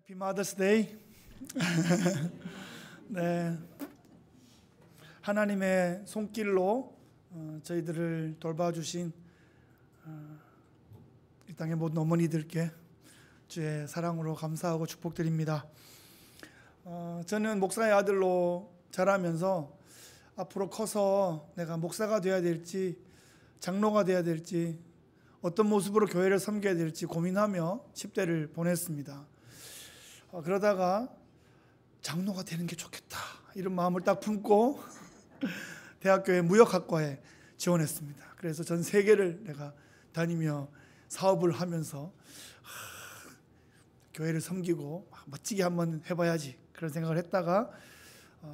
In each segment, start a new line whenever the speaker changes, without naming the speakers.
Happy Mother's Day. 네, 하나님의 손길로 저희들을 돌봐주신 이 땅의 모든 어머니들께 주의 사랑으로 감사하고 축복드립니다. 저는 목사의 아들로 자라면서 앞으로 커서 내가 목사가 되어야 될지 장로가 되어야 될지 어떤 모습으로 교회를 섬겨야 될지 고민하며 10대를 보냈습니다. 그러다가 장로가 되는 게 좋겠다 이런 마음을 딱 품고 대학교의 무역학과에 지원했습니다. 그래서 전 세계를 내가 다니며 사업을 하면서 교회를 섬기고 멋지게 한번 해봐야지 그런 생각을 했다가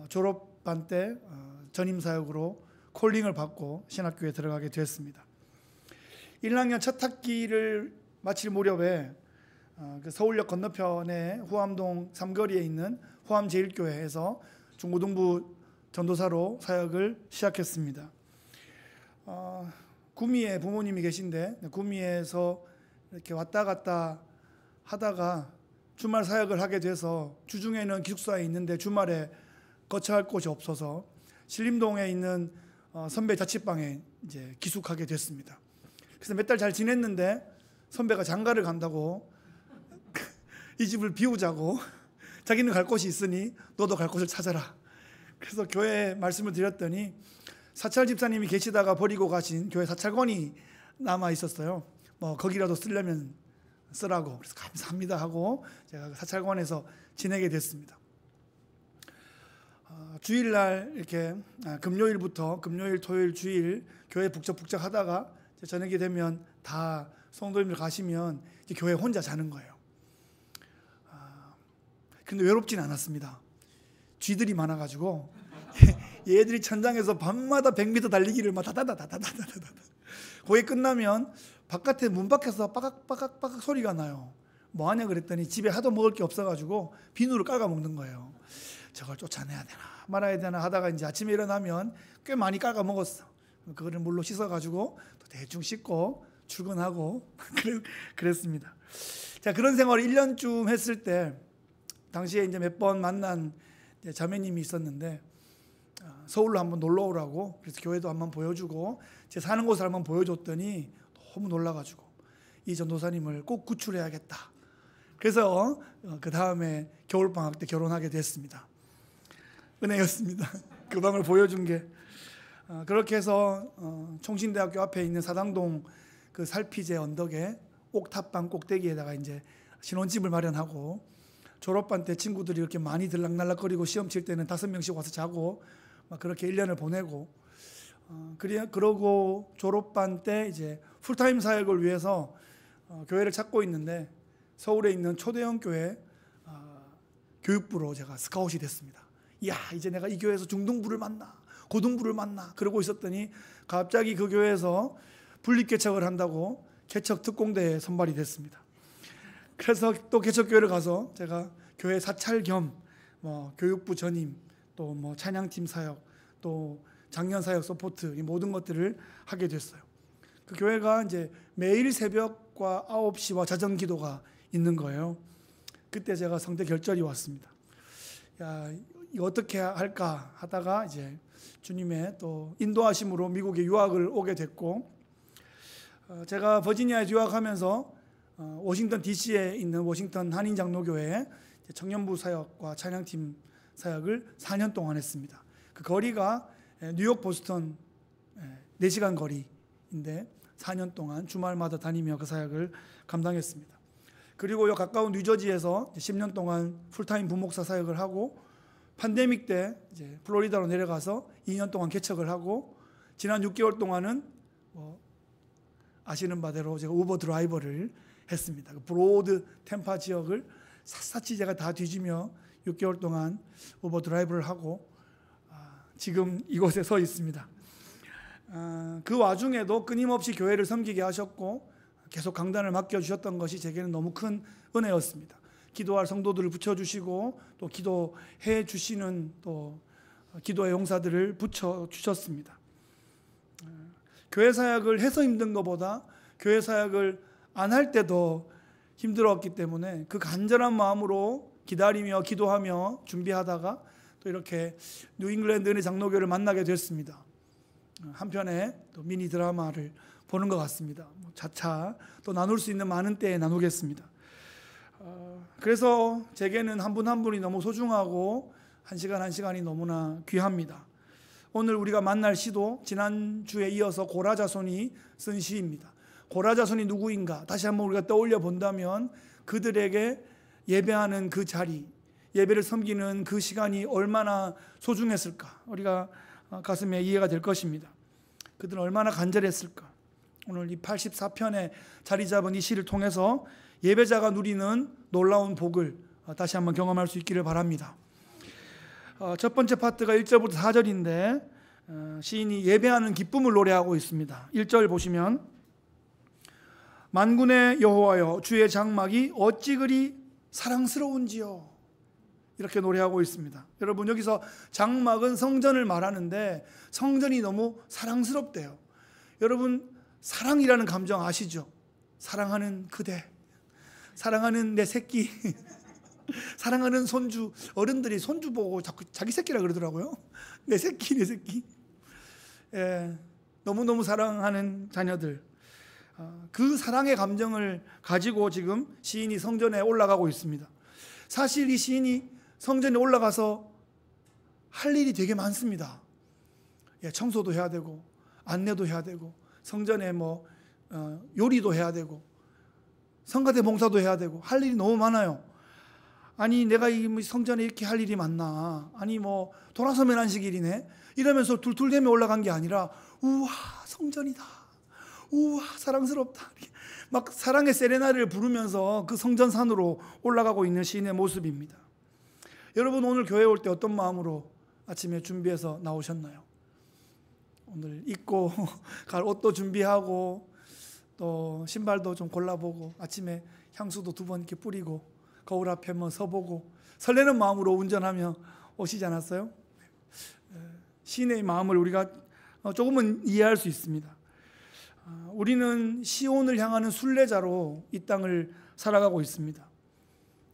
졸업반 때 전임사역으로 콜링을 받고 신학교에 들어가게 되었습니다. 1학년 첫 학기를 마칠 무렵에 그 서울역 건너편에 후암동 삼거리에 있는 후암제일교회에서 중고등부 전도사로 사역을 시작했습니다. 구미에 부모님이 계신데 구미에서 이렇게 왔다 갔다 하다가 주말 사역을 하게 돼서 주중에는 기숙사에 있는데 주말에 거처할 곳이 없어서 신림동에 있는 선배 자취방에 이제 기숙하게 됐습니다. 그래서 몇 달 잘 지냈는데 선배가 장가를 간다고 이 집을 비우자고 자기는 갈 곳이 있으니 너도 갈 곳을 찾아라. 그래서 교회에 말씀을 드렸더니 사찰 집사님이 계시다가 버리고 가신 교회 사찰관이 남아 있었어요. 뭐 거기라도 쓰려면 쓰라고. 그래서 감사합니다 하고 제가 사찰관에서 지내게 됐습니다. 주일날 이렇게 금요일부터 금요일, 토요일, 주일 교회 북적북적 하다가 저녁이 되면 다 성도님들 가시면 이제 교회 혼자 자는 거예요. 근데 외롭진 않았습니다. 쥐들이 많아가지고 얘들이 천장에서 밤마다 100m 달리기를 막 다다다다다다다다. 거기 끝나면 바깥에 문 밖에서 빠각빠각빠각 소리가 나요. 뭐 하냐 그랬더니 집에 하도 먹을 게 없어가지고 비누를 깔아 먹는 거예요. 저걸 쫓아내야 되나 말아야 되나 하다가 이제 아침에 일어나면 꽤 많이 깔아 먹었어. 그거를 물로 씻어가지고 또 대충 씻고 출근하고 그랬습니다. 자, 그런 생활을 1년쯤 했을 때 당시에 이제 몇 번 만난 자매님이 있었는데 서울로 한번 놀러 오라고 그래서 교회도 한번 보여주고 제 사는 곳을 한번 보여줬더니 너무 놀라가지고 이 전도사님을 꼭 구출해야겠다. 그래서 그 다음에 겨울방학 때 결혼하게 됐습니다. 은혜였습니다. 그 방을 보여준 게 그렇게 해서 총신대학교 앞에 있는 사당동 그 살피제 언덕에 옥탑방 꼭대기에다가 이제 신혼집을 마련하고 졸업반 때 친구들이 이렇게 많이 들락날락거리고 시험 칠 때는 5명씩 와서 자고 막 그렇게 1년을 보내고 그러고 졸업반 때 이제 풀타임 사역을 위해서 교회를 찾고 있는데 서울에 있는 초대형 교회 교육부로 제가 스카웃이 됐습니다. 이야, 이제 내가 이 교회에서 중등부를 만나 고등부를 만나 그러고 있었더니 갑자기 그 교회에서 분립개척을 한다고 개척 특공대에 선발이 됐습니다. 그래서 또 개척교회를 가서 제가 교회 사찰 겸 교육부 전임 또 찬양팀 사역 또 장년 사역 서포트 이 모든 것들을 하게 됐어요. 그 교회가 이제 매일 새벽과 9시와 자정 기도가 있는 거예요. 그때 제가 성대 결절이 왔습니다. 야, 이거 어떻게 할까 하다가 이제 주님의 또 인도하심으로 미국에 유학을 오게 됐고 제가 버지니아에 유학하면서 워싱턴 DC에 있는 워싱턴 한인장로교회에 청년부 사역과 찬양팀 사역을 4년 동안 했습니다. 그 거리가 뉴욕 보스턴 4시간 거리인데 4년 동안 주말마다 다니며 그 사역을 감당했습니다. 그리고 요 가까운 뉴저지에서 10년 동안 풀타임 부목사 사역을 하고 팬데믹 때 이제 플로리다로 내려가서 2년 동안 개척을 하고 지난 6개월 동안은 아시는 바대로 제가 우버 드라이버를 했습니다. 그 브로드 템파 지역을 샅샅이 제가 다 뒤지며 6개월 동안 우버 드라이브를 하고 지금 이곳에 서 있습니다. 그 와중에도 끊임없이 교회를 섬기게 하셨고 계속 강단을 맡겨주셨던 것이 제게는 너무 큰 은혜였습니다. 기도할 성도들을 붙여주시고 또 기도해 주시는 또 기도의 용사들을 붙여주셨습니다. 교회 사역을 해서 힘든 것보다 교회 사역을 안 할 때도 힘들었기 때문에 그 간절한 마음으로 기다리며 기도하며 준비하다가 또 이렇게 뉴잉글랜드 은혜 장로교를 만나게 됐습니다. 한편에 또 미니 드라마를 보는 것 같습니다. 차차 또 나눌 수 있는 많은 때에 나누겠습니다. 그래서 제게는 한 분 한 분이 너무 소중하고 한 시간 한 시간이 너무나 귀합니다. 오늘 우리가 만날 시도 지난주에 이어서 고라자손이 쓴 시입니다. 고라자손이 누구인가 다시 한번 우리가 떠올려 본다면 그들에게 예배하는 그 자리, 예배를 섬기는 그 시간이 얼마나 소중했을까, 우리가 가슴에 이해가 될 것입니다. 그들은 얼마나 간절했을까. 오늘 이 84편에 자리 잡은 이 시를 통해서 예배자가 누리는 놀라운 복을 다시 한번 경험할 수 있기를 바랍니다. 첫 번째 파트가 1절부터 4절인데 시인이 예배하는 기쁨을 노래하고 있습니다. 1절 보시면 만군의 여호와여 주의 장막이 어찌 그리 사랑스러운지요, 이렇게 노래하고 있습니다. 여러분, 여기서 장막은 성전을 말하는데 성전이 너무 사랑스럽대요. 여러분, 사랑이라는 감정 아시죠? 사랑하는 그대, 사랑하는 내 새끼, 사랑하는 손주. 어른들이 손주 보고 자꾸 자기 새끼라 그러더라고요. 내 새끼, 내 새끼. 너무너무 사랑하는 자녀들, 그 사랑의 감정을 가지고 지금 시인이 성전에 올라가고 있습니다. 사실 이 시인이 성전에 올라가서 할 일이 되게 많습니다. 청소도 해야 되고 안내도 해야 되고 성전에 요리도 해야 되고 성가대 봉사도 해야 되고 할 일이 너무 많아요. 아니, 내가 이 성전에 이렇게 할 일이 많나, 아니 돌아서면 안식일이네 이러면서 툴툴대며 올라간 게 아니라 우와 성전이다, 우와 사랑스럽다, 막 사랑의 세레나를 부르면서 그 성전산으로 올라가고 있는 시인의 모습입니다. 여러분, 오늘 교회 올 때 어떤 마음으로 아침에 준비해서 나오셨나요? 오늘 입고 갈 옷도 준비하고 또 신발도 좀 골라보고 아침에 향수도 2번 이렇게 뿌리고 거울 앞에 서보고 설레는 마음으로 운전하며 오시지 않았어요? 시인의 마음을 우리가 조금은 이해할 수 있습니다. 우리는 시온을 향하는 순례자로 이 땅을 살아가고 있습니다.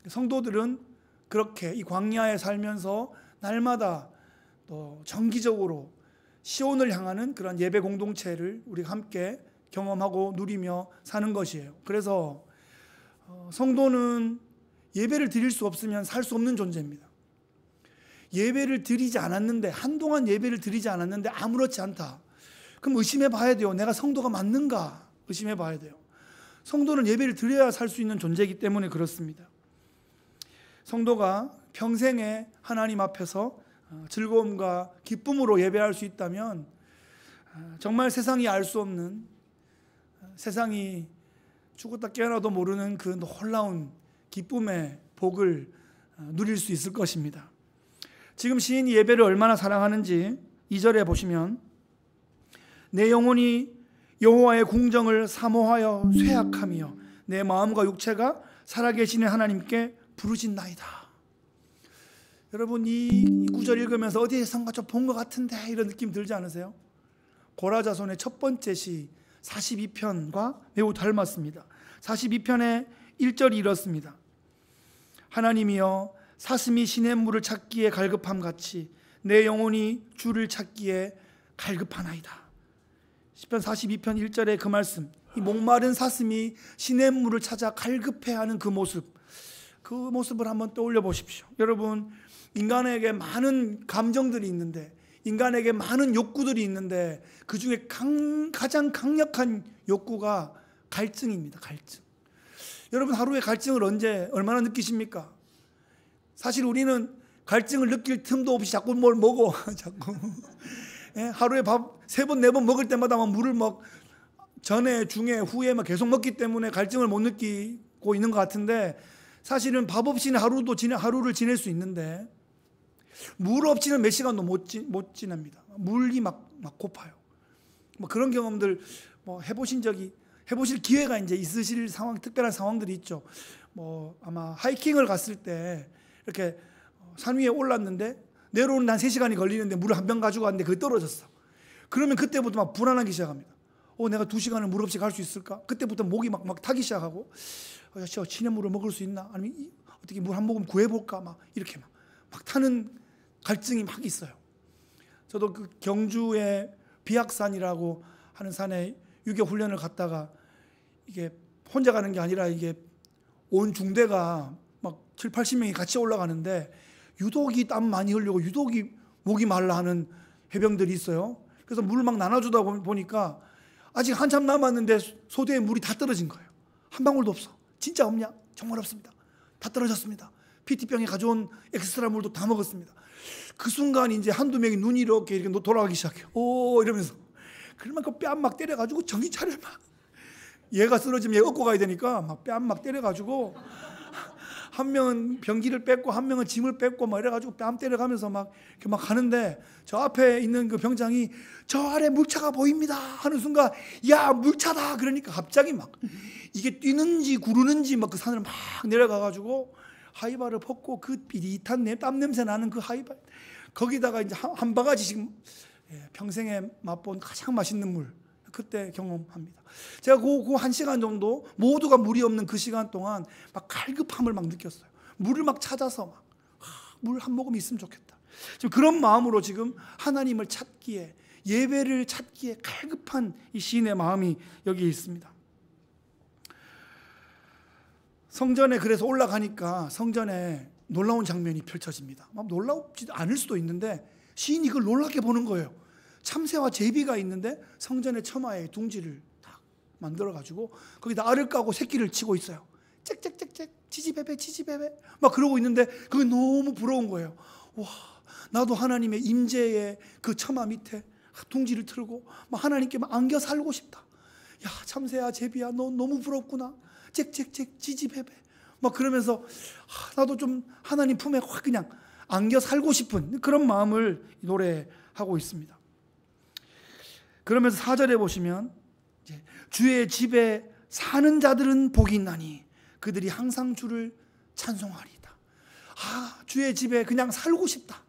성도들은 그렇게 이 광야에 살면서 날마다 또 정기적으로 시온을 향하는 그런 예배 공동체를 우리가 함께 경험하고 누리며 사는 것이에요. 그래서 성도는 예배를 드릴 수 없으면 살 수 없는 존재입니다. 예배를 드리지 않았는데, 한동안 예배를 드리지 않았는데 아무렇지 않다. 그럼 의심해 봐야 돼요. 내가 성도가 맞는가 의심해 봐야 돼요. 성도는 예배를 드려야 살 수 있는 존재이기 때문에 그렇습니다. 성도가 평생에 하나님 앞에서 즐거움과 기쁨으로 예배할 수 있다면 정말 세상이 알 수 없는, 세상이 죽었다 깨어나도 모르는 그 놀라운 기쁨의 복을 누릴 수 있을 것입니다. 지금 시인이 예배를 얼마나 사랑하는지 2절에 보시면 내 영혼이 여호와의 궁정을 사모하여 쇠약하며 내 마음과 육체가 살아계시는 하나님께 부르짖나이다. 여러분, 이 구절 읽으면서 어디에선가 좀 본 것 같은데 이런 느낌 들지 않으세요? 고라자손의 첫 번째 시 42편과 매우 닮았습니다. 42편의 1절이 이렇습니다. 하나님이여 사슴이 시냇물을 찾기에 갈급함 같이 내 영혼이 주를 찾기에 갈급하나이다. 시편 42편 1절의 그 말씀, 이 목마른 사슴이 시냇물을 찾아 갈급해하는 그 모습을 한번 떠올려 보십시오. 여러분, 인간에게 많은 감정들이 있는데, 인간에게 많은 욕구들이 있는데 그 중에 가장 강력한 욕구가 갈증입니다. 갈증. 여러분, 하루에 갈증을 얼마나 느끼십니까? 사실 우리는 갈증을 느낄 틈도 없이 자꾸 뭘 먹어. 자꾸. 하루에 밥 3번, 4번 먹을 때마다 물을 전에, 중에, 후에 계속 먹기 때문에 갈증을 못 느끼고 있는 것 같은데, 사실은 밥 없이는 하루를 지낼 수 있는데 물 없이는 몇 시간도 못 지냅니다. 물이 막 고파요. 그런 경험들 해보실 기회가 이제 있으실 특별한 상황들이 있죠. 아마 하이킹을 갔을 때 이렇게 산 위에 올랐는데 내려오는데 한 3시간이 걸리는데 물을 한 병 가지고 왔는데 그게 떨어졌어. 그러면 그때부터 불안하기 시작합니다. 내가 2시간을 물 없이 갈 수 있을까? 그때부터 목이 막 타기 시작하고 시냇물을 먹을 수 있나? 아니면 어떻게 물 한 모금 구해볼까? 막 이렇게 막 타는 갈증이 막 있어요. 저도 그 경주의 비악산이라고 하는 산에 유교 훈련을 갔다가 이게 혼자 가는 게 아니라 이게 온 중대가 막 7, 80명이 같이 올라가는데 유독이 땀 많이 흘리고 유독이 목이 말라 하는 해병들이 있어요. 그래서 물을 막 나눠주다 보니까 아직 한참 남았는데 소대에 물이 다 떨어진 거예요. 한 방울도 없어. 진짜 없냐? 정말 없습니다. 다 떨어졌습니다. PT병에 가져온 엑스트라 물도 다 먹었습니다. 그 순간 이제 한두 명이 눈이 이렇게 돌아가기 시작해요. 오 이러면서. 그러면 그 뺨 막 때려가지고 정신 차려 막. 얘가 쓰러지면 얘 업고 가야 되니까 막 뺨 막 때려가지고 한 명은 병기를 뺏고 한 명은 짐을 뺏고 막 이래가지고 뺨 때려가면서 막 이렇게 막 가는데 저 앞에 있는 그 병장이 저 아래 물차가 보입니다 하는 순간 야 물차다 그러니까 갑자기 막 이게 뛰는지 구르는지 막 그 산을 막 내려가가지고 하이바를 벗고 그 비릿한 땀 냄새 나는 그 하이바 거기다가 이제 한 바가지씩 평생에 맛본 가장 맛있는 물 그때 경험합니다. 제가 그 1시간 정도 모두가 물이 없는 그 시간 동안 막 갈급함을 막 느꼈어요. 물을 막 찾아서 물 한 모금 있으면 좋겠다. 지금 그런 마음으로 지금 하나님을 찾기에 예배를 찾기에 갈급한 이 시인의 마음이 여기 있습니다. 성전에 그래서 올라가니까 성전에 놀라운 장면이 펼쳐집니다. 막 놀랍지 않을 수도 있는데 시인이 그걸 놀랍게 보는 거예요. 참새와 제비가 있는데 성전의 처마에 둥지를 딱 만들어가지고 거기다 알을 까고 새끼를 치고 있어요. 짹짹짹짹 지지배배 지지배배 막 그러고 있는데 그게 너무 부러운 거예요. 와 나도 하나님의 임재의 그 처마 밑에 둥지를 틀고 막 하나님께 막 안겨 살고 싶다. 야 참새야 제비야 너 너무 부럽구나. 짹짹짹 지지배배 막 그러면서 나도 좀 하나님 품에 확 그냥 안겨 살고 싶은 그런 마음을 노래하고 있습니다. 그러면서 4절에 보시면 주의 집에 사는 자들은 복이 있나니 그들이 항상 주를 찬송하리이다. 주의 집에 그냥 살고 싶다.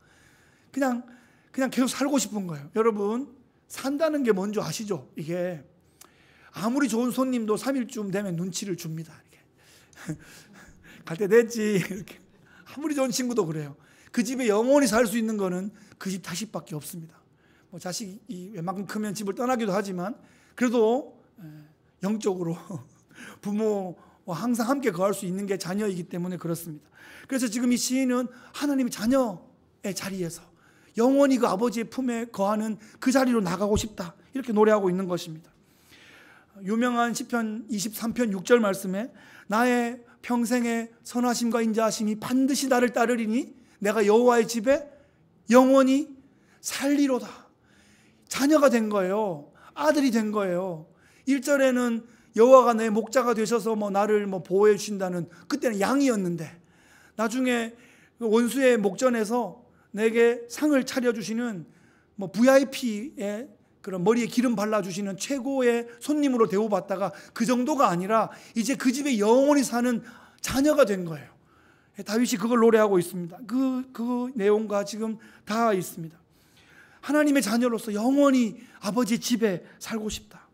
그냥 계속 살고 싶은 거예요. 여러분 산다는 게 뭔지 아시죠? 이게 아무리 좋은 손님도 3일쯤 되면 눈치를 줍니다. 이렇게 갈 때 됐지. 이렇게 아무리 좋은 친구도 그래요. 그 집에 영원히 살 수 있는 거는 그 집 자식밖에 없습니다. 뭐 자식이 웬만큼 크면 집을 떠나기도 하지만 그래도 영적으로 부모와 항상 함께 거할 수 있는 게 자녀이기 때문에 그렇습니다. 그래서 지금 이 시인은 하나님의 자녀의 자리에서 영원히 그 아버지의 품에 거하는 그 자리로 나가고 싶다 이렇게 노래하고 있는 것입니다. 유명한 시편 23편 6절 말씀에 나의 평생의 선하심과 인자하심이 반드시 나를 따르리니 내가 여호와의 집에 영원히 살리로다. 자녀가 된 거예요. 아들이 된 거예요. 1절에는 여호와가 내 목자가 되셔서 나를 보호해 주신다는 그때는 양이었는데 나중에 원수의 목전에서 내게 상을 차려주시는 VIP의 그런 머리에 기름 발라주시는 최고의 손님으로 대우받다가 그 정도가 아니라 이제 그 집에 영원히 사는 자녀가 된 거예요. 다윗이 그걸 노래하고 있습니다. 그 내용과 지금 다 있습니다. 하나님의 자녀로서 영원히 아버지의 집에 살고 싶다.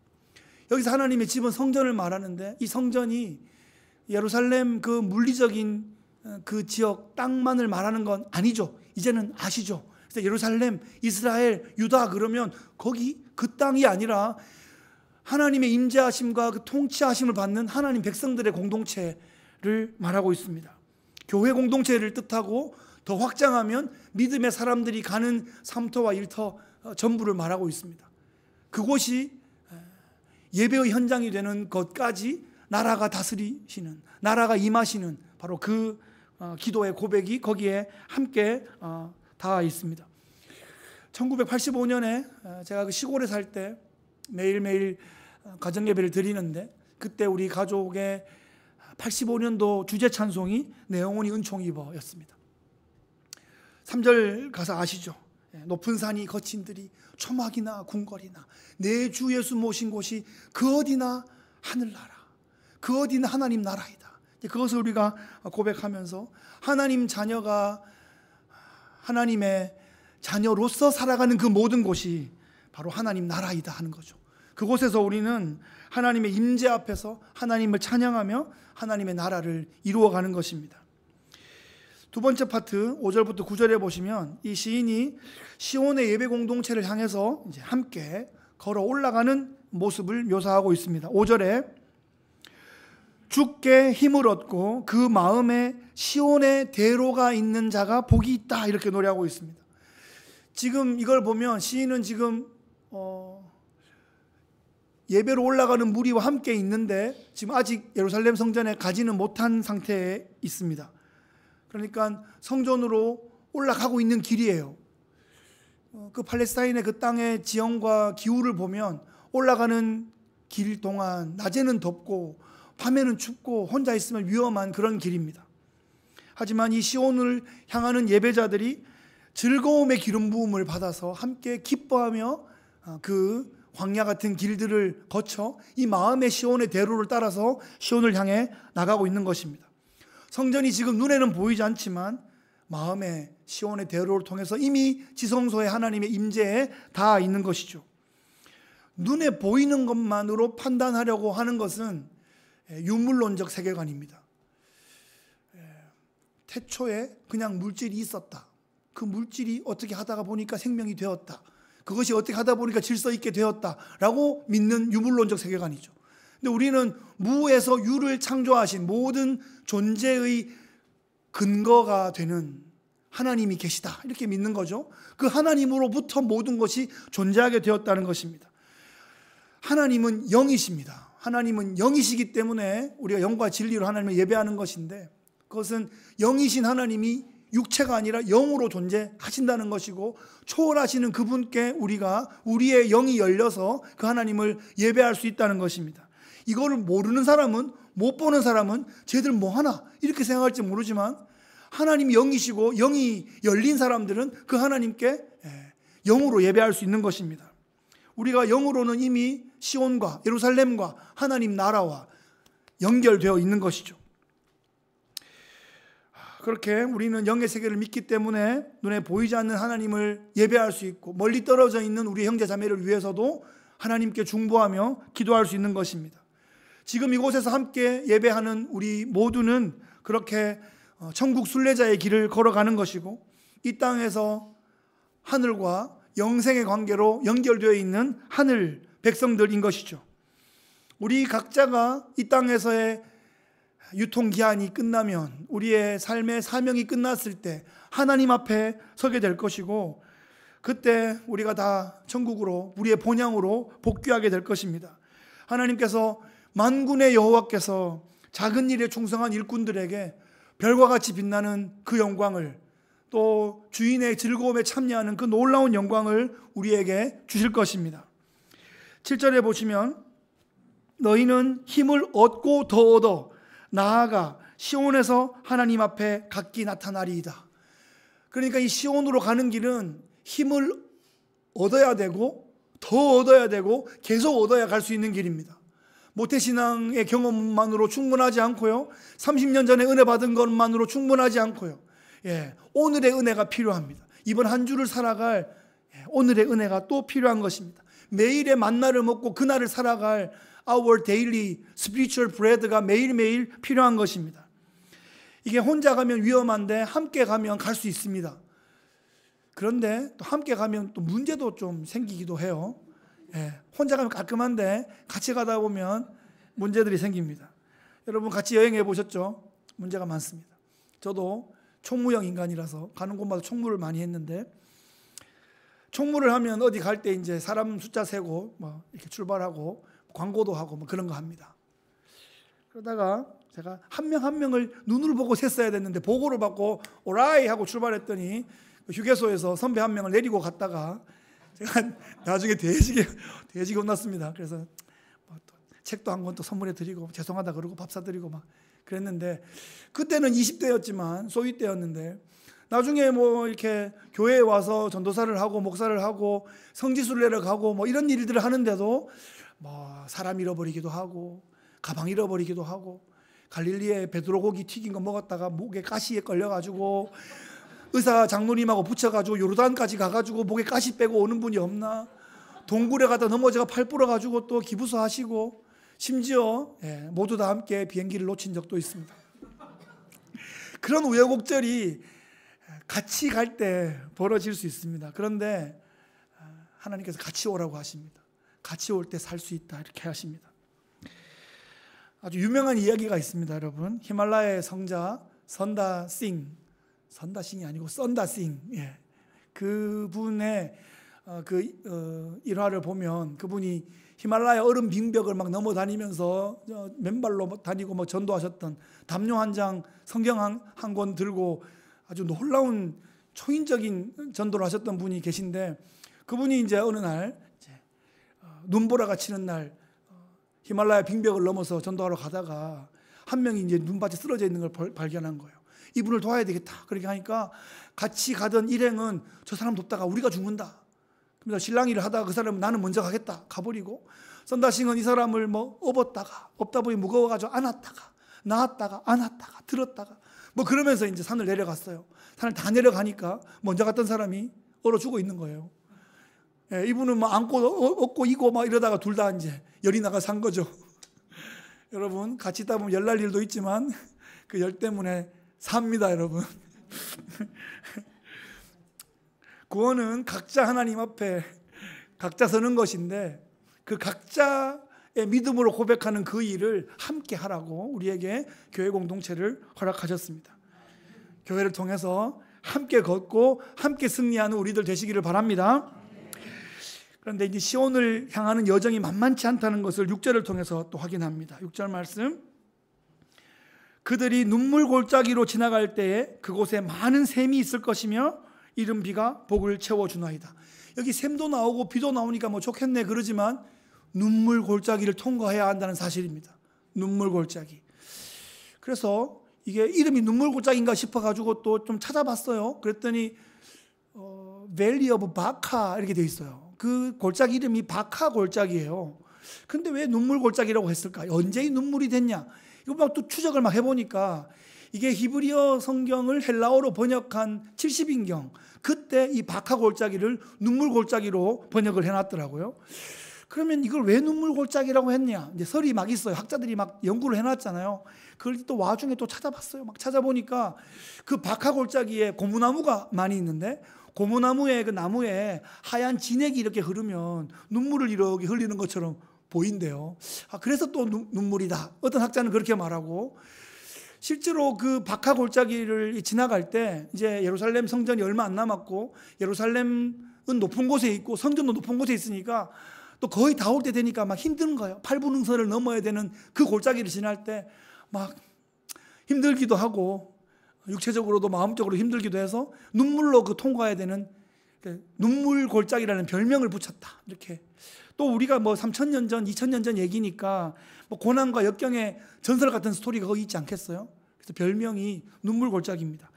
여기서 하나님의 집은 성전을 말하는데 이 성전이 예루살렘 그 물리적인 그 지역 땅만을 말하는 건 아니죠. 이제는 아시죠. 그래서 예루살렘, 이스라엘, 유다 그러면 거기 그 땅이 아니라 하나님의 임재하심과 그 통치하심을 받는 하나님 백성들의 공동체를 말하고 있습니다. 교회 공동체를 뜻하고 더 확장하면 믿음의 사람들이 가는 삼터와 일터 전부를 말하고 있습니다. 그곳이 예배의 현장이 되는 것까지 나라가 다스리시는, 나라가 임하시는 바로 그 기도의 고백이 거기에 함께 다 있습니다. 1985년에 제가 그 시골에 살 때 매일매일 가정예배를 드리는데 그때 우리 가족의 85년도 주제 찬송이 내 영혼이 은총 입어 였습니다. 3절 가사 아시죠? 높은 산이 거친 들이 초막이나 궁궐이나 내 주 예수 모신 곳이 그 어디나 하늘나라 그 어디나 하나님 나라이다. 그것을 우리가 고백하면서 하나님 자녀가 하나님의 자녀로서 살아가는 그 모든 곳이 바로 하나님 나라이다 하는 거죠. 그곳에서 우리는 하나님의 임재 앞에서 하나님을 찬양하며 하나님의 나라를 이루어가는 것입니다. 두 번째 파트 5절부터 9절에 보시면 이 시인이 시온의 예배 공동체를 향해서 이제 함께 걸어 올라가는 모습을 묘사하고 있습니다. 5절에 주께 힘을 얻고 그 마음에 시온의 대로가 있는 자가 복이 있다, 이렇게 노래하고 있습니다. 지금 이걸 보면 시인은 지금 예배로 올라가는 무리와 함께 있는데 지금 아직 예루살렘 성전에 가지는 못한 상태에 있습니다. 그러니까 성전으로 올라가고 있는 길이에요. 그 팔레스타인의 그 땅의 지형과 기후를 보면 올라가는 길 동안 낮에는 덥고 밤에는 춥고 혼자 있으면 위험한 그런 길입니다. 하지만 이 시온을 향하는 예배자들이 즐거움의 기름 부음을 받아서 함께 기뻐하며 그 광야 같은 길들을 거쳐 이 마음의 시온의 대로를 따라서 시온을 향해 나가고 있는 것입니다. 성전이 지금 눈에는 보이지 않지만 마음의 시온의 대로를 통해서 이미 지성소에 하나님의 임재에 닿아 있는 것이죠. 눈에 보이는 것만으로 판단하려고 하는 것은 유물론적 세계관입니다. 태초에 그냥 물질이 있었다. 그 물질이 어떻게 하다가 보니까 생명이 되었다. 그것이 어떻게 하다 보니까 질서 있게 되었다라고 믿는 유물론적 세계관이죠. 근데 우리는 무에서 유를 창조하신 모든 존재의 근거가 되는 하나님이 계시다, 이렇게 믿는 거죠. 그 하나님으로부터 모든 것이 존재하게 되었다는 것입니다. 하나님은 영이십니다. 하나님은 영이시기 때문에 우리가 영과 진리로 하나님을 예배하는 것인데, 그것은 영이신 하나님이 육체가 아니라 영으로 존재하신다는 것이고, 초월하시는 그분께 우리가 우리의 영이 열려서 그 하나님을 예배할 수 있다는 것입니다. 이거를 모르는 사람은, 못 보는 사람은 쟤들 뭐하나 이렇게 생각할지 모르지만, 하나님이 영이시고 영이 열린 사람들은 그 하나님께 영으로 예배할 수 있는 것입니다. 우리가 영으로는 이미 시온과 예루살렘과 하나님 나라와 연결되어 있는 것이죠. 그렇게 우리는 영의 세계를 믿기 때문에 눈에 보이지 않는 하나님을 예배할 수 있고, 멀리 떨어져 있는 우리 형제 자매를 위해서도 하나님께 중보하며 기도할 수 있는 것입니다. 지금 이곳에서 함께 예배하는 우리 모두는 그렇게 천국 순례자의 길을 걸어가는 것이고, 이 땅에서 하늘과 영생의 관계로 연결되어 있는 하늘 백성들인 것이죠. 우리 각자가 이 땅에서의 유통기한이 끝나면, 우리의 삶의 사명이 끝났을 때 하나님 앞에 서게 될 것이고, 그때 우리가 다 천국으로, 우리의 본향으로 복귀하게 될 것입니다. 하나님께서, 만군의 여호와께서 작은 일에 충성한 일꾼들에게 별과 같이 빛나는 그 영광을, 또 주인의 즐거움에 참여하는 그 놀라운 영광을 우리에게 주실 것입니다. 7절에 보시면 너희는 힘을 얻고 더 얻어 나아가 시온에서 하나님 앞에 각기 나타나리이다. 그러니까 이 시온으로 가는 길은 힘을 얻어야 되고 더 얻어야 되고 계속 얻어야 갈 수 있는 길입니다. 모태신앙의 경험만으로 충분하지 않고요, 30년 전에 은혜 받은 것만으로 충분하지 않고요, 오늘의 은혜가 필요합니다. 이번 한 주를 살아갈 오늘의 은혜가 또 필요한 것입니다. 매일의 만나를 먹고 그날을 살아갈 Our daily spiritual bread가 매일매일 필요한 것입니다. 이게 혼자 가면 위험한데 함께 가면 갈 수 있습니다. 그런데 또 함께 가면 또 문제도 좀 생기기도 해요. 혼자 가면 깔끔한데 같이 가다 보면 문제들이 생깁니다. 여러분 같이 여행해 보셨죠? 문제가 많습니다. 저도 총무형 인간이라서 가는 곳마다 총무를 많이 했는데, 총무를 하면 어디 갈 때 이제 사람 숫자 세고 뭐 이렇게 출발하고 광고도 하고 뭐 그런 거 합니다. 그러다가 제가 한 명 한 명을 눈으로 보고 셌어야 됐는데 보고를 받고 오라이 하고 출발했더니 휴게소에서 선배 한 명을 내리고 갔다가 제가 나중에 대지게 혼났습니다. 그래서 또 책도 한 권 또 선물해 드리고 죄송하다 그러고 밥 사드리고 막 그랬는데, 그때는 20대였지만 소위 때였는데, 나중에 뭐 이렇게 교회에 와서 전도사를 하고 목사를 하고 성지순례를 가고 뭐 이런 일들을 하는데도 뭐 사람 잃어버리기도 하고 가방 잃어버리기도 하고, 갈릴리에 베드로 고기 튀긴 거 먹었다가 목에 가시에 걸려가지고 의사 장로님하고 붙여가지고 요르단까지 가가지고 목에 가시 빼고 오는 분이 없나, 동굴에 가다 넘어져가 팔 부러가지고 또 기부서 하시고 심지어 모두 다 함께 비행기를 놓친 적도 있습니다. 그런 우여곡절이 같이 갈 때 벌어질 수 있습니다. 그런데 하나님께서 같이 오라고 하십니다. 같이 올 때 살 수 있다 이렇게 하십니다. 아주 유명한 이야기가 있습니다, 여러분. 히말라야의 성자 선다싱이 아니고 썬다싱. 그분의 일화를 보면 그분이 히말라야 얼음 빙벽을 막 넘어 다니면서 맨발로 다니고 뭐 전도하셨던 담요 한 장, 성경 한 권 들고 아주 놀라운 초인적인 전도를 하셨던 분이 계신데 그분이 이제 어느 날 눈보라가 치는 날 히말라야 빙벽을 넘어서 전도하러 가다가 한 명이 이제 눈밭에 쓰러져 있는 걸 발견한 거예요. 이분을 도와야 되겠다. 그렇게 하니까 같이 가던 일행은 저 사람 돕다가 우리가 죽는다. 그래서 실랑이를 하다가 그 사람은 나는 먼저 가겠다. 가버리고 선다싱은 이 사람을 뭐 업었다가 업다 보니 무거워가지고 안았다가 나았다가 안았다가 들었다가 뭐 그러면서 이제 산을 내려갔어요. 산을 다 내려가니까 먼저 갔던 사람이 얼어 죽어 있는 거예요. 이분은 뭐 안고 업고 이고 막 이러다가 둘 다 이제 열이 나가 산 거죠. 여러분 같이 있다 보면 열 날 일도 있지만 그 열 때문에 삽니다, 여러분. 구원은 각자 하나님 앞에 각자 서는 것인데 그 각자의 믿음으로 고백하는 그 일을 함께 하라고 우리에게 교회 공동체를 허락하셨습니다. 교회를 통해서 함께 걷고 함께 승리하는 우리들 되시기를 바랍니다. 그런데 이제 시온을 향하는 여정이 만만치 않다는 것을 6절을 통해서 또 확인합니다. 6절 말씀. 그들이 눈물 골짜기로 지나갈 때에 그곳에 많은 샘이 있을 것이며 이른 비가 복을 채워주나이다. 여기 샘도 나오고 비도 나오니까 뭐 좋겠네 그러지만 눈물 골짜기를 통과해야 한다는 사실입니다. 눈물 골짜기. 그래서 이게 이름이 눈물 골짜기인가 싶어가지고 또 좀 찾아봤어요. 그랬더니 밸리 오브 바카 이렇게 돼 있어요. 그 골짜기 이름이 바카 골짜기예요. 근데 왜 눈물 골짜기라고 했을까? 언제 이 눈물이 됐냐? 이거 막 또 추적을 막 해보니까 이게 히브리어 성경을 헬라어로 번역한 70인경 그때 이 바카 골짜기를 눈물 골짜기로 번역을 해놨더라고요. 그러면 이걸 왜 눈물 골짜기라고 했냐? 이제 설이 막 있어요. 학자들이 막 연구를 해놨잖아요. 그걸 또 와중에 또 찾아봤어요. 막 찾아보니까 그 바카 골짜기에 고무나무가 많이 있는데 고무나무의 그 나무에 하얀 진액이 이렇게 흐르면 눈물을 이렇게 흘리는 것처럼 보인대요. 그래서 또 눈물이다. 어떤 학자는 그렇게 말하고 실제로 그 바카 골짜기를 지나갈 때 이제 예루살렘 성전이 얼마 안 남았고 예루살렘은 높은 곳에 있고 성전도 높은 곳에 있으니까 또 거의 다 올 때 되니까 막 힘든 거예요. 8분 능선을 넘어야 되는 그 골짜기를 지날 때 막 힘들기도 하고 육체적으로도 마음적으로 힘들기도 해서 눈물로 그 통과해야 되는 눈물 골짜기라는 별명을 붙였다. 이렇게 또 우리가 뭐 3,000년 전, 2,000년 전 얘기니까 뭐 고난과 역경의 전설 같은 스토리가 거기 있지 않겠어요? 그래서 별명이 눈물 골짜기입니다.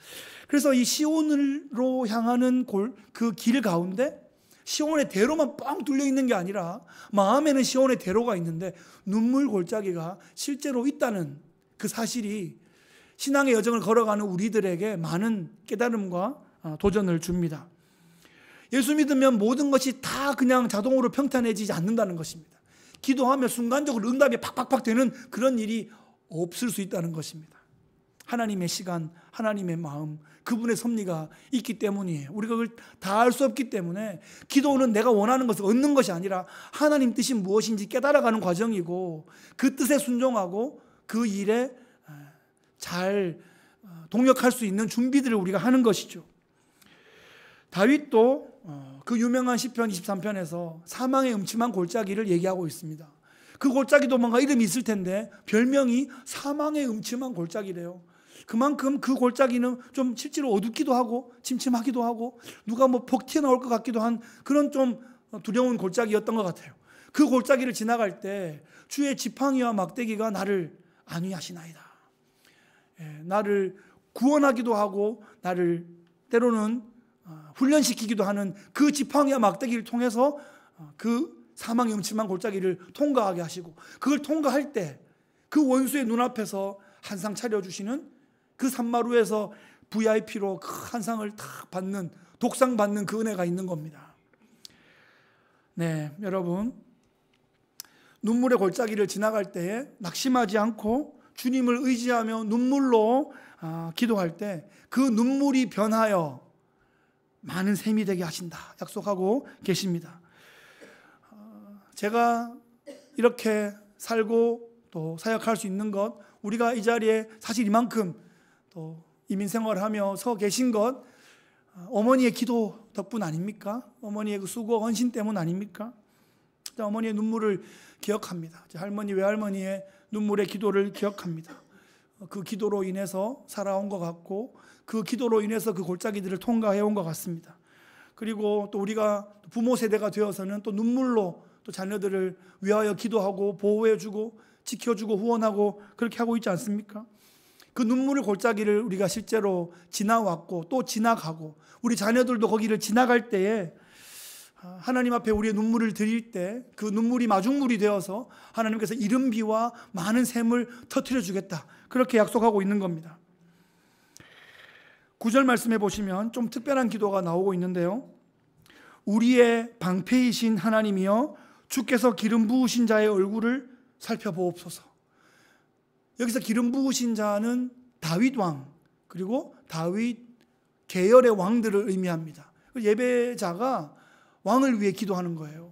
그래서 이 시온으로 향하는 그 길 가운데 시온의 대로만 뻥 뚫려 있는 게 아니라 마음에는 시온의 대로가 있는데 눈물 골짜기가 실제로 있다는 그 사실이 신앙의 여정을 걸어가는 우리들에게 많은 깨달음과 도전을 줍니다. 예수 믿으면 모든 것이 다 그냥 자동으로 평탄해지지 않는다는 것입니다. 기도하면 순간적으로 응답이 팍팍팍 되는 그런 일이 없을 수 있다는 것입니다. 하나님의 시간, 하나님의 마음, 그분의 섭리가 있기 때문이에요. 우리가 그걸 다 알 수 없기 때문에 기도는 내가 원하는 것을 얻는 것이 아니라 하나님 뜻이 무엇인지 깨달아가는 과정이고 그 뜻에 순종하고 그 일에 잘 동역할 수 있는 준비들을 우리가 하는 것이죠. 다윗도 그 유명한 시편 23편에서 사망의 음침한 골짜기를 얘기하고 있습니다. 그 골짜기도 뭔가 이름이 있을 텐데 별명이 사망의 음침한 골짜기래요. 그만큼 그 골짜기는 좀 실제로 어둡기도 하고 침침하기도 하고 누가 뭐 폭 튀어나올 것 같기도 한 그런 좀 두려운 골짜기였던 것 같아요. 그 골짜기를 지나갈 때 주의 지팡이와 막대기가 나를 안위하시나이다. 나를 구원하기도 하고 나를 때로는 훈련시키기도 하는 그 지팡이와 막대기를 통해서 그 사망의 음침한 골짜기를 통과하게 하시고 그걸 통과할 때 그 원수의 눈앞에서 한상 차려주시는 그 산마루에서 VIP로 그 한상을 탁 받는 독상 받는 그 은혜가 있는 겁니다. 네, 여러분, 눈물의 골짜기를 지나갈 때에 낙심하지 않고 주님을 의지하며 눈물로 기도할 때 그 눈물이 변하여 많은 샘이 되게 하신다 약속하고 계십니다. 제가 이렇게 살고 또 사역할 수 있는 것, 우리가 이 자리에 사실 이만큼 또 이민 생활을 하며 서 계신 것, 어머니의 기도 덕분 아닙니까? 어머니의 그 수고 헌신 때문 아닙니까? 어머니의 눈물을 기억합니다. 할머니 외할머니의 눈물의 기도를 기억합니다. 그 기도로 인해서 살아온 것 같고 그 기도로 인해서 그 골짜기들을 통과해 온 것 같습니다. 그리고 또 우리가 부모 세대가 되어서는 또 눈물로 또 자녀들을 위하여 기도하고 보호해주고 지켜주고 후원하고 그렇게 하고 있지 않습니까? 그 눈물의 골짜기를 우리가 실제로 지나왔고 또 지나가고 우리 자녀들도 거기를 지나갈 때에 하나님 앞에 우리의 눈물을 드릴 때 그 눈물이 마중물이 되어서 하나님께서 이른 비와 많은 샘을 터뜨려 주겠다, 그렇게 약속하고 있는 겁니다. 9절 말씀해 보시면 좀 특별한 기도가 나오고 있는데요. 우리의 방패이신 하나님이여 주께서 기름 부으신 자의 얼굴을 살펴보옵소서. 여기서 기름 부으신 자는 다윗 왕, 그리고 다윗 계열의 왕들을 의미합니다. 예배자가 왕을 위해 기도하는 거예요.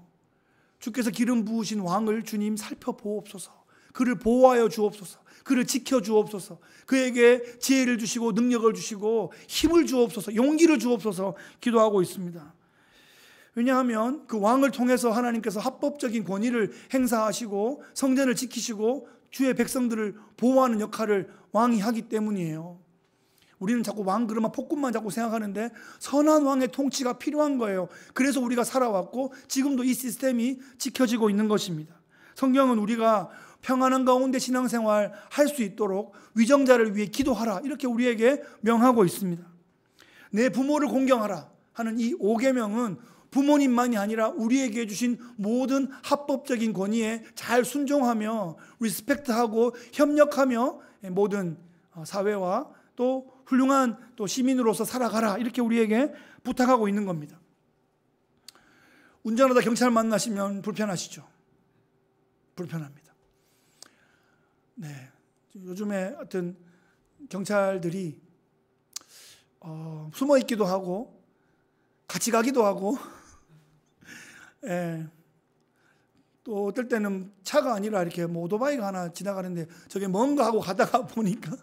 주께서 기름 부으신 왕을 주님 살펴보옵소서. 그를 보호하여 주옵소서. 그를 지켜주옵소서. 그에게 지혜를 주시고 능력을 주시고 힘을 주옵소서, 용기를 주옵소서 기도하고 있습니다. 왜냐하면 그 왕을 통해서 하나님께서 합법적인 권위를 행사하시고 성전을 지키시고 주의 백성들을 보호하는 역할을 왕이 하기 때문이에요. 우리는 자꾸 왕 그러면 폭군만 자꾸 생각하는데 선한 왕의 통치가 필요한 거예요. 그래서 우리가 살아왔고 지금도 이 시스템이 지켜지고 있는 것입니다. 성경은 우리가 평안한 가운데 신앙생활 할 수 있도록 위정자를 위해 기도하라, 이렇게 우리에게 명하고 있습니다. 내 부모를 공경하라 하는 이 5계명은 부모님만이 아니라 우리에게 주신 모든 합법적인 권위에 잘 순종하며 리스펙트하고 협력하며 모든 사회와 또 훌륭한 또 시민으로서 살아가라, 이렇게 우리에게 부탁하고 있는 겁니다. 운전하다 경찰 만나시면 불편하시죠? 불편합니다. 네, 요즘에 하여튼 경찰들이 숨어 있기도 하고 같이 가기도 하고 예, 또 어떨 때는 차가 아니라 이렇게 뭐 오토바이가 하나 지나가는데 저게 뭔가 하고 가다가 보니까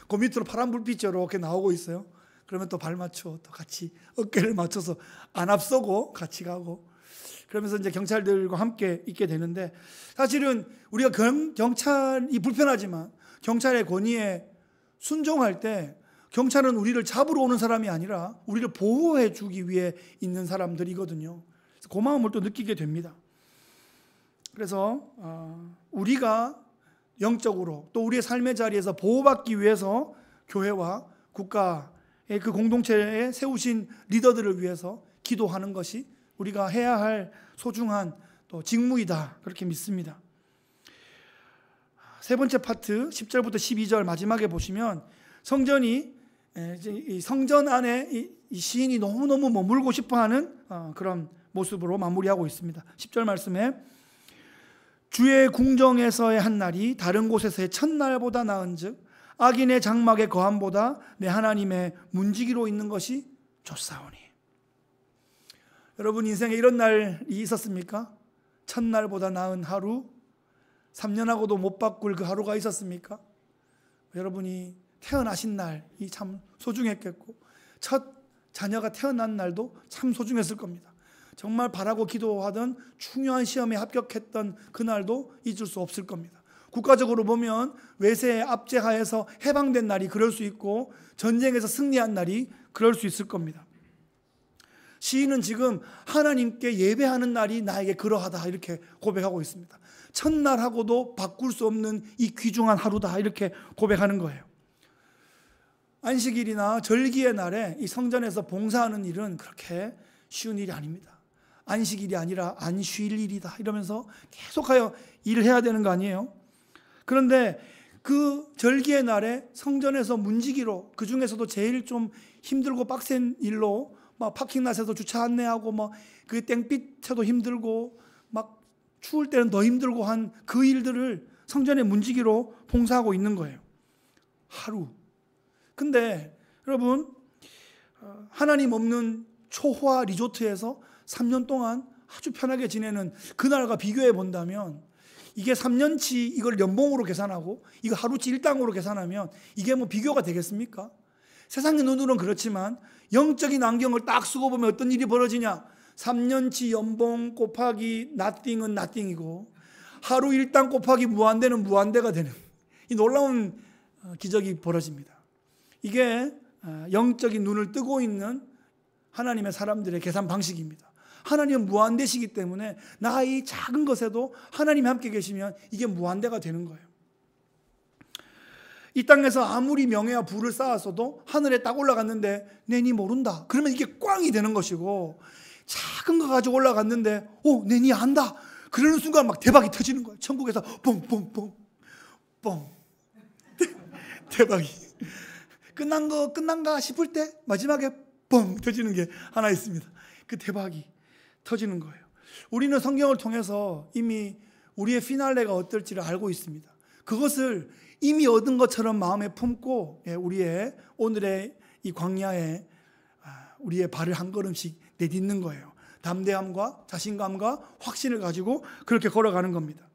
그 밑으로 파란 불빛이 이렇게 나오고 있어요. 그러면 또 발 맞춰 또 같이 어깨를 맞춰서 안 앞서고 같이 가고, 그러면서 이제 경찰들과 함께 있게 되는데, 사실은 우리가 경찰이 불편하지만 경찰의 권위에 순종할 때 경찰은 우리를 잡으러 오는 사람이 아니라 우리를 보호해 주기 위해 있는 사람들이거든요. 그래서 그 마음을 또 느끼게 됩니다. 그래서 우리가 영적으로 또 우리의 삶의 자리에서 보호받기 위해서 교회와 국가의 그 공동체에 세우신 리더들을 위해서 기도하는 것이 우리가 해야 할 소중한 또 직무이다, 그렇게 믿습니다. 세 번째 파트 10절부터 12절 마지막에 보시면 성전이 이 성전 안에 이 시인이 너무너무 머물고 싶어하는 그런 모습으로 마무리하고 있습니다. 10절 말씀에 주의 궁정에서의 한 날이 다른 곳에서의 첫날보다 나은즉 악인의 장막의 거함보다 내 하나님의 문지기로 있는 것이 좋사오니. 여러분 인생에 이런 날이 있었습니까? 첫날보다 나은 하루, 3년하고도 못 바꿀 그 하루가 있었습니까? 여러분이 태어나신 날이 참 소중했겠고 첫 자녀가 태어난 날도 참 소중했을 겁니다. 정말 바라고 기도하던 중요한 시험에 합격했던 그날도 잊을 수 없을 겁니다. 국가적으로 보면 외세의 압제하에서 해방된 날이 그럴 수 있고 전쟁에서 승리한 날이 그럴 수 있을 겁니다. 시인은 지금 하나님께 예배하는 날이 나에게 그러하다, 이렇게 고백하고 있습니다. 첫날하고도 바꿀 수 없는 이 귀중한 하루다, 이렇게 고백하는 거예요. 안식일이나 절기의 날에 이 성전에서 봉사하는 일은 그렇게 쉬운 일이 아닙니다. 안식일이 아니라 안 쉴 일이다 이러면서 계속하여 일을 해야 되는 거 아니에요? 그런데 그 절기의 날에 성전에서 문지기로, 그 중에서도 제일 좀 힘들고 빡센 일로 막 파킹랏에서 주차 안내하고 뭐 그 땡빛에도 힘들고 막 추울 때는 더 힘들고 한 그 일들을 성전의 문지기로 봉사하고 있는 거예요. 하루. 근데 여러분, 하나님 없는 초호화 리조트에서 3년 동안 아주 편하게 지내는 그날과 비교해 본다면, 이게 3년치 이걸 연봉으로 계산하고 이거 하루치 일당으로 계산하면 이게 뭐 비교가 되겠습니까? 세상의 눈으로는 그렇지만 영적인 안경을 딱 쓰고 보면 어떤 일이 벌어지냐? 3년치 연봉 곱하기 nothing은 nothing이고 하루 일당 곱하기 무한대는 무한대가 되는 이 놀라운 기적이 벌어집니다. 이게 영적인 눈을 뜨고 있는 하나님의 사람들의 계산 방식입니다. 하나님은 무한대시기 때문에 나 이 작은 것에도 하나님이 함께 계시면 이게 무한대가 되는 거예요. 이 땅에서 아무리 명예와 부를 쌓았어도 하늘에 딱 올라갔는데 내니 모른다. 그러면 이게 꽝이 되는 것이고, 작은 거 가지고 올라갔는데 내니 안다. 그러는 순간 막 대박이 터지는 거예요. 천국에서 뻥뻥뻥 뻥 대박이 끝난가 싶을 때 마지막에 뻥 터지는 게 하나 있습니다. 그 대박이 터지는 거예요. 우리는 성경을 통해서 이미 우리의 피날레가 어떨지를 알고 있습니다. 그것을 이미 얻은 것처럼 마음에 품고 우리의 오늘의 이 광야에 우리의 발을 한 걸음씩 내딛는 거예요. 담대함과 자신감과 확신을 가지고 그렇게 걸어가는 겁니다.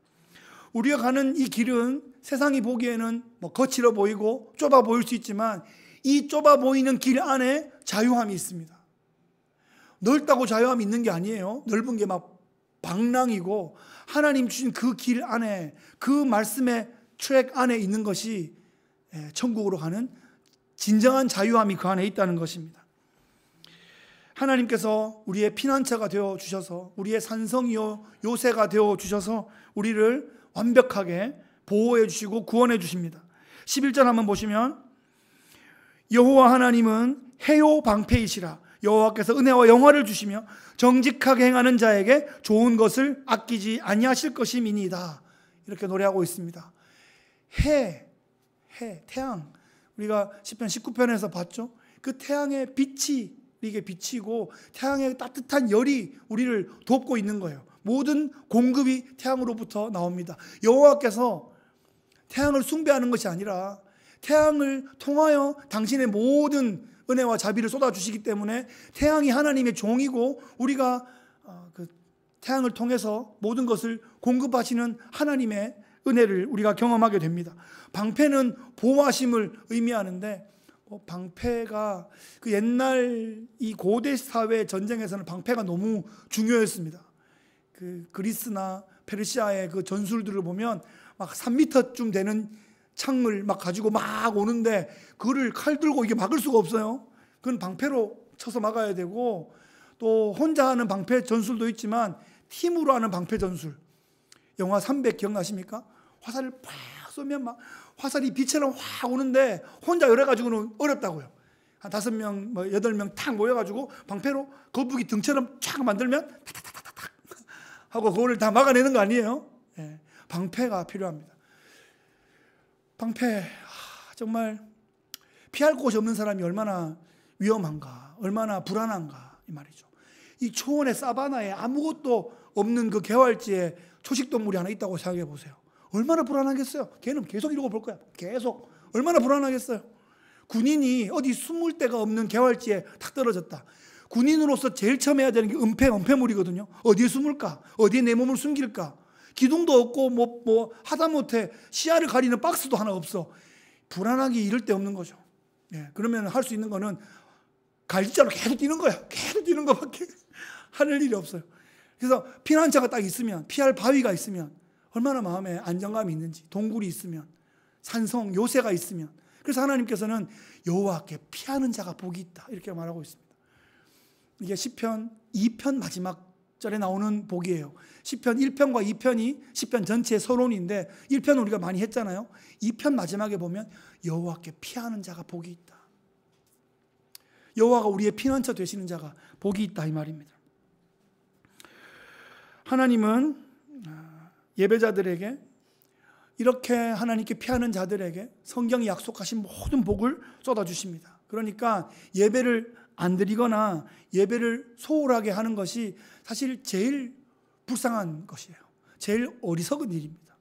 우리가 가는 이 길은 세상이 보기에는 뭐 거칠어 보이고 좁아 보일 수 있지만 이 좁아 보이는 길 안에 자유함이 있습니다. 넓다고 자유함이 있는 게 아니에요. 넓은 게 막 방랑이고 하나님 주신 그 길 안에, 그 말씀의 트랙 안에 있는 것이 천국으로 가는 진정한 자유함이 그 안에 있다는 것입니다. 하나님께서 우리의 피난처가 되어 주셔서, 우리의 산성이요 요새가 되어 주셔서 우리를 완벽하게 보호해 주시고 구원해 주십니다. 11절 한번 보시면, 여호와 하나님은 해요 방패이시라. 여호와께서 은혜와 영화를 주시며 정직하게 행하는 자에게 좋은 것을 아끼지 아니하실 것임이니이다. 이렇게 노래하고 있습니다. 해, 태양. 우리가 시편 19편에서 봤죠. 그 태양의 빛이 이게 비치고 태양의 따뜻한 열이 우리를 돕고 있는 거예요. 모든 공급이 태양으로부터 나옵니다. 여호와께서 태양을 숭배하는 것이 아니라 태양을 통하여 당신의 모든 은혜와 자비를 쏟아주시기 때문에 태양이 하나님의 종이고 우리가 그 태양을 통해서 모든 것을 공급하시는 하나님의 은혜를 우리가 경험하게 됩니다. 방패는 보호하심을 의미하는데, 방패가 그 옛날 이 고대 사회 전쟁에서는 방패가 너무 중요했습니다. 그 그리스나 페르시아의 그 전술들을 보면 막 3m쯤 되는 창을 막 가지고 막 오는데 그거를 칼 들고 이게 막을 수가 없어요. 그건 방패로 쳐서 막아야 되고, 또 혼자 하는 방패 전술도 있지만 팀으로 하는 방패 전술. 영화 300 기억나십니까? 화살을 팍 쏘면 막 화살이 빛처럼 확 오는데 혼자 열어가지고는 어렵다고요. 한 5명, 뭐 8명 탁 모여가지고 방패로 거북이 등처럼 쫙 만들면 탁탁탁탁탁 하고 그거를 다 막아내는 거 아니에요? 예, 방패가 필요합니다. 방패, 정말 피할 곳이 없는 사람이 얼마나 위험한가, 얼마나 불안한가 이 말이죠. 이 초원의 사바나에 아무것도 없는 그 개활지에 초식동물이 하나 있다고 생각해 보세요. 얼마나 불안하겠어요. 걔는 계속 이러고 볼 거야. 계속. 얼마나 불안하겠어요. 군인이 어디 숨을 데가 없는 개활지에 탁 떨어졌다. 군인으로서 제일 처음 해야 되는 게 은폐물이거든요. 어디에 숨을까? 어디에 내 몸을 숨길까? 기둥도 없고 뭐 하다못해 시야를 가리는 박스도 하나 없어. 불안하기 이를 데 없는 거죠. 예, 그러면 할 수 있는 거는 갈지자로 계속 뛰는 거야. 계속 뛰는 것밖에 하는 일이 없어요. 그래서 피난처가 딱 있으면, 피할 바위가 있으면 얼마나 마음에 안정감이 있는지, 동굴이 있으면, 산성, 요새가 있으면. 그래서 하나님께서는 여호와께 피하는 자가 복이 있다 이렇게 말하고 있습니다. 이게 시편 2편 마지막 절에 나오는 복이에요. 시편 1편과 2편이 시편 전체의 서론인데 1편은 우리가 많이 했잖아요. 2편 마지막에 보면 여호와께 피하는 자가 복이 있다. 여호와가 우리의 피난처 되시는 자가 복이 있다 이 말입니다. 하나님은 예배자들에게, 이렇게 하나님께 피하는 자들에게 성경이 약속하신 모든 복을 쏟아주십니다. 그러니까 예배를 안 드리거나 예배를 소홀하게 하는 것이 사실 제일 불쌍한 것이에요. 제일 어리석은 일입니다.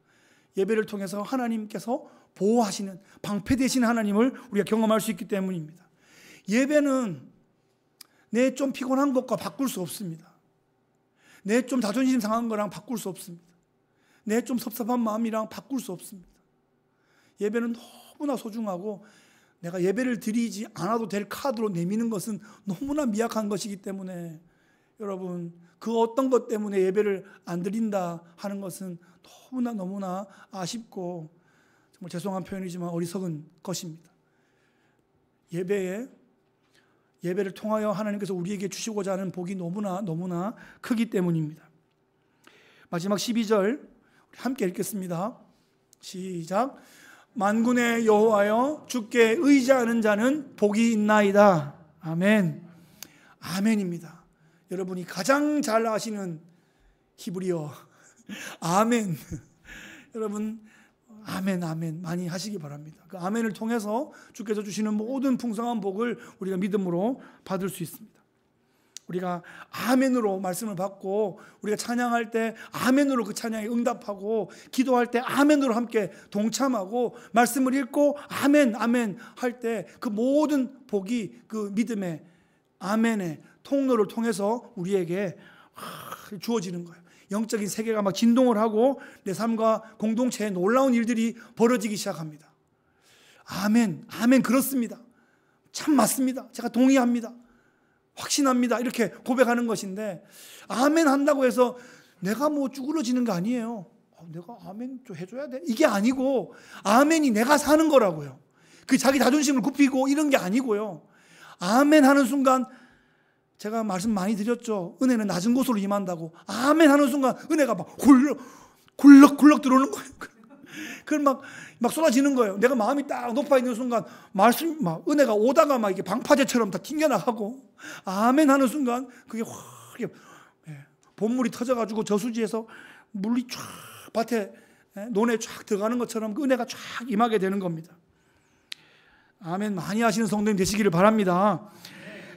예배를 통해서 하나님께서 보호하시는, 방패 되시는 하나님을 우리가 경험할 수 있기 때문입니다. 예배는 내 좀 피곤한 것과 바꿀 수 없습니다. 내 좀 자존심 상한 거랑 바꿀 수 없습니다. 내 좀 섭섭한 마음이랑 바꿀 수 없습니다. 예배는 너무나 소중하고 내가 예배를 드리지 않아도 될 카드로 내미는 것은 너무나 미약한 것이기 때문에 여러분, 그 어떤 것 때문에 예배를 안 드린다 하는 것은 너무나 아쉽고 정말 죄송한 표현이지만 어리석은 것입니다. 예배를 통하여 하나님께서 우리에게 주시고자 하는 복이 너무나 크기 때문입니다. 마지막 12절 함께 읽겠습니다. 시작. 만군의 여호와여, 주께 의지하는 자는 복이 있나이다. 아멘. 아멘입니다. 여러분이 가장 잘 아시는 히브리어 아멘. 여러분 아멘 많이 하시기 바랍니다. 그 아멘을 통해서 주께서 주시는 모든 풍성한 복을 우리가 믿음으로 받을 수 있습니다. 우리가 아멘으로 말씀을 받고 우리가 찬양할 때 아멘으로 그 찬양에 응답하고 기도할 때 아멘으로 함께 동참하고 말씀을 읽고 아멘 할 때 그 모든 복이 그 믿음의 아멘의 통로를 통해서 우리에게 주어지는 거예요. 영적인 세계가 막 진동을 하고 내 삶과 공동체에 놀라운 일들이 벌어지기 시작합니다. 아멘 그렇습니다. 참 맞습니다. 제가 동의합니다. 확신합니다. 이렇게 고백하는 것인데, 아멘 한다고 해서 내가 뭐 쭈그러지는 거 아니에요. 내가 아멘 좀 해줘야 돼, 이게 아니고 아멘이 내가 사는 거라고요. 그 자기 자존심을 굽히고 이런 게 아니고요. 아멘 하는 순간, 제가 말씀 많이 드렸죠. 은혜는 낮은 곳으로 임한다고. 아멘 하는 순간 은혜가 막 굴럭 들어오는 거예요. 그걸 막 쏟아지는 거예요. 내가 마음이 딱 높아 있는 순간 말씀 막 은혜가 오다가 막 이게 방파제처럼 다 튕겨나가고, 아멘 하는 순간 그게 확 본물이 터져가지고 저수지에서 물이 쫙 밭에 논에 쫙 들어가는 것처럼 그 은혜가 쫙 임하게 되는 겁니다. 아멘 많이 하시는 성도님 되시기를 바랍니다.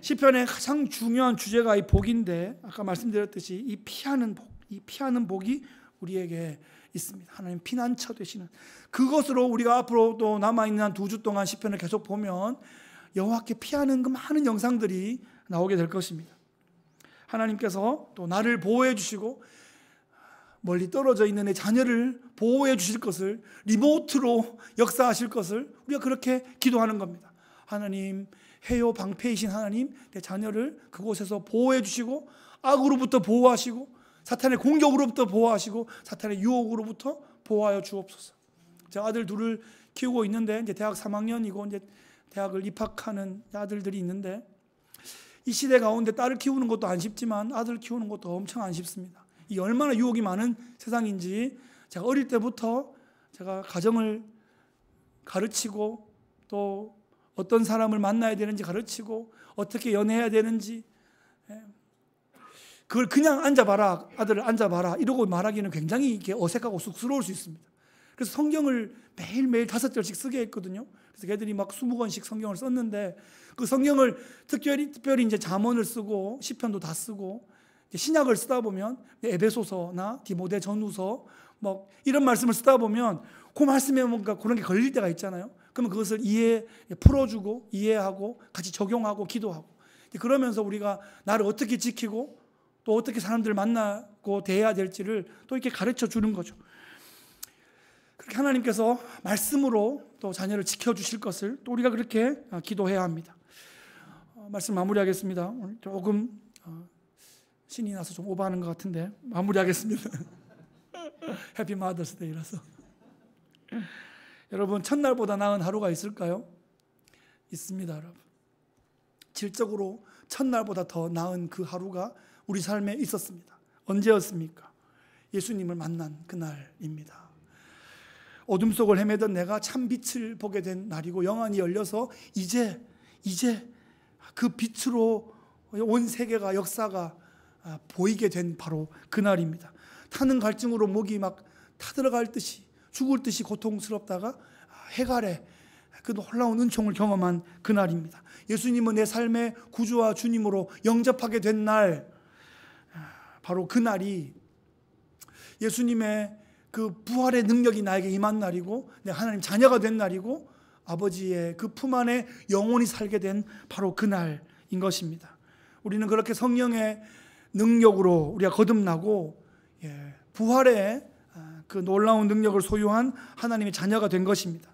시편의 가장 중요한 주제가 이 복인데, 아까 말씀드렸듯이 이 피하는 복이 우리에게 있습니다. 하나님 피난처 되시는 그것으로 우리가 앞으로 또 남아있는 한 2주 동안 시편을 계속 보면 여호와께 피하는 그 많은 영상들이 나오게 될 것입니다. 하나님께서 또 나를 보호해 주시고 멀리 떨어져 있는 내 자녀를 보호해 주실 것을, 리모트로 역사하실 것을 우리가 그렇게 기도하는 겁니다. 하나님, 해요 방패이신 하나님, 내 자녀를 그곳에서 보호해 주시고 악으로부터 보호하시고 사탄의 공격으로부터 보호하시고 사탄의 유혹으로부터 보호하여 주옵소서. 제가 아들 둘을 키우고 있는데 이제 대학 3학년이고 이제 대학을 입학하는 아들들이 있는데, 이 시대 가운데 딸을 키우는 것도 안 쉽지만 아들 키우는 것도 엄청 안 쉽습니다. 이 얼마나 유혹이 많은 세상인지 제가 어릴 때부터 제가 가정을 가르치고 또 어떤 사람을 만나야 되는지 가르치고 어떻게 연애해야 되는지, 그걸 그냥 앉아봐라, 아들을 앉아봐라 이러고 말하기는 굉장히 이렇게 어색하고 쑥스러울 수 있습니다. 그래서 성경을 매일매일 5절씩 쓰게 했거든요. 그래서 걔들이 막 20권씩 성경을 썼는데, 그 성경을 특별히 이제 잠언을 쓰고 시편도 다 쓰고 신약을 쓰다 보면 에베소서나 디모데 전후서 뭐 이런 말씀을 쓰다 보면 그 말씀에 뭔가 그런 게 걸릴 때가 있잖아요. 그러면 그것을 풀어주고 이해하고 같이 적용하고 기도하고, 그러면서 우리가 나를 어떻게 지키고 또 어떻게 사람들을 만나고 대해야 될지를 또 이렇게 가르쳐 주는 거죠. 그렇게 하나님께서 말씀으로 또 자녀를 지켜주실 것을 또 우리가 그렇게 기도해야 합니다. 말씀 마무리하겠습니다. 오늘 조금 신이 나서 좀 오버하는 것 같은데 마무리하겠습니다. 해피 마더스데이라서. 여러분, 첫날보다 나은 하루가 있을까요? 있습니다, 여러분. 질적으로 첫날보다 더 나은 그 하루가 우리 삶에 있었습니다. 언제였습니까? 예수님을 만난 그날입니다. 어둠 속을 헤매던 내가 참 빛을 보게 된 날이고, 영안이 열려서 이제 그 빛으로 온 세계가, 역사가 보이게 된 바로 그날입니다. 타는 갈증으로 목이 막 타들어갈 듯이 죽을 듯이 고통스럽다가 해갈에 그 놀라운 은총을 경험한 그날입니다. 예수님은 내 삶의 구주와 주님으로 영접하게 된 날, 바로 그날이 예수님의 그 부활의 능력이 나에게 임한 날이고, 내가 하나님 자녀가 된 날이고, 아버지의 그 품 안에 영원히 살게 된 바로 그날인 것입니다. 우리는 그렇게 성령의 능력으로 우리가 거듭나고 부활의 그 놀라운 능력을 소유한 하나님의 자녀가 된 것입니다.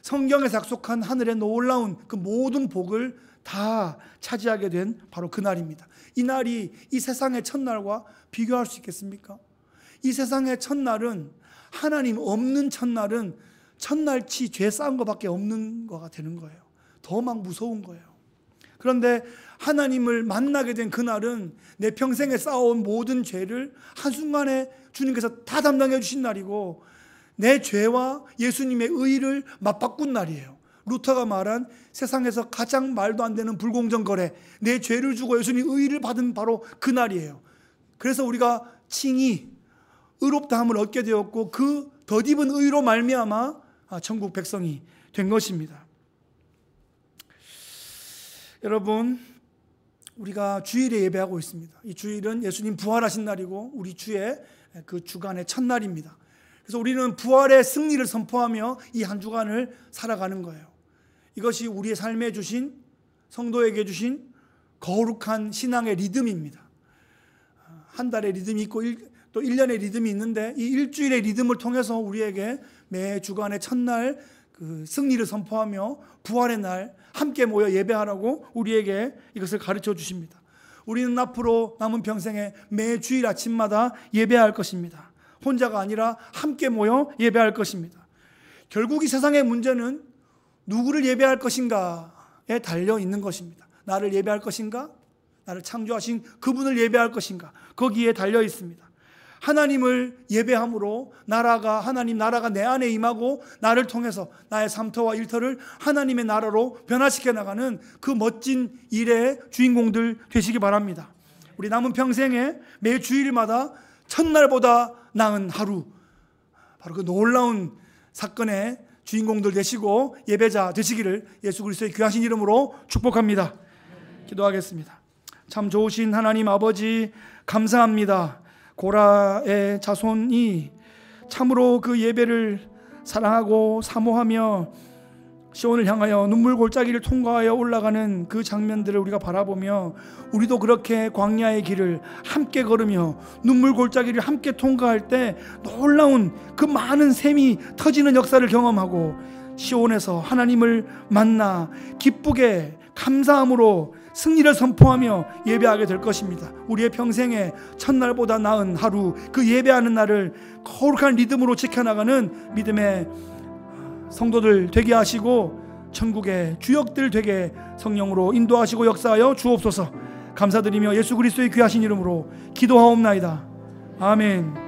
성경에서 약속한 하늘의 놀라운 그 모든 복을 다 차지하게 된 바로 그날입니다. 이 날이 이 세상의 첫날과 비교할 수 있겠습니까? 이 세상의 첫날은, 하나님 없는 첫날은 첫날치 죄 쌓은 것밖에 없는 거가 되는 거예요. 더 막 무서운 거예요. 그런데 하나님을 만나게 된 그날은 내 평생에 쌓아온 모든 죄를 한순간에 주님께서 다 담당해 주신 날이고, 내 죄와 예수님의 의를 맞바꾼 날이에요. 루터가 말한 세상에서 가장 말도 안 되는 불공정 거래, 내 죄를 주고 예수님 의를 받은 바로 그 날이에요. 그래서 우리가 칭의, 의롭다함을 얻게 되었고, 그 덧입은 의로 말미암아 천국 백성이 된 것입니다. 여러분, 우리가 주일에 예배하고 있습니다. 이 주일은 예수님 부활하신 날이고 우리 주의 그 주간의 첫날입니다. 그래서 우리는 부활의 승리를 선포하며 이 한 주간을 살아가는 거예요. 이것이 우리의 삶에 주신, 성도에게 주신 거룩한 신앙의 리듬입니다. 한 달의 리듬이 있고 또 1년의 리듬이 있는데, 이 일주일의 리듬을 통해서 우리에게 매 주간의 첫날 그 승리를 선포하며 부활의 날 함께 모여 예배하라고 우리에게 이것을 가르쳐 주십니다. 우리는 앞으로 남은 평생에 매 주일 아침마다 예배할 것입니다. 혼자가 아니라 함께 모여 예배할 것입니다. 결국 이 세상의 문제는 누구를 예배할 것인가에 달려 있는 것입니다. 나를 예배할 것인가? 나를 창조하신 그분을 예배할 것인가? 거기에 달려 있습니다. 하나님을 예배함으로 하나님 나라가 내 안에 임하고, 나를 통해서 나의 삶터와 일터를 하나님의 나라로 변화시켜 나가는 그 멋진 일의 주인공들 되시기 바랍니다. 우리 남은 평생에 매 주일마다 첫날보다 나은 하루, 바로 그 놀라운 사건의 주인공들 되시고 예배자 되시기를 예수 그리스도의 귀하신 이름으로 축복합니다. 기도하겠습니다. 참 좋으신 하나님 아버지, 감사합니다. 고라의 자손이 참으로 그 예배를 사랑하고 사모하며 시온을 향하여 눈물 골짜기를 통과하여 올라가는 그 장면들을 우리가 바라보며, 우리도 그렇게 광야의 길을 함께 걸으며 눈물 골짜기를 함께 통과할 때 놀라운 그 많은 샘이 터지는 역사를 경험하고, 시온에서 하나님을 만나 기쁘게 감사함으로 승리를 선포하며 예배하게 될 것입니다. 우리의 평생에 첫날보다 나은 하루, 그 예배하는 날을 거룩한 리듬으로 지켜나가는 믿음의 성도들 되게 하시고, 천국의 주역들 되게 성령으로 인도하시고 역사하여 주옵소서. 감사드리며 예수 그리스도의 귀하신 이름으로 기도하옵나이다. 아멘.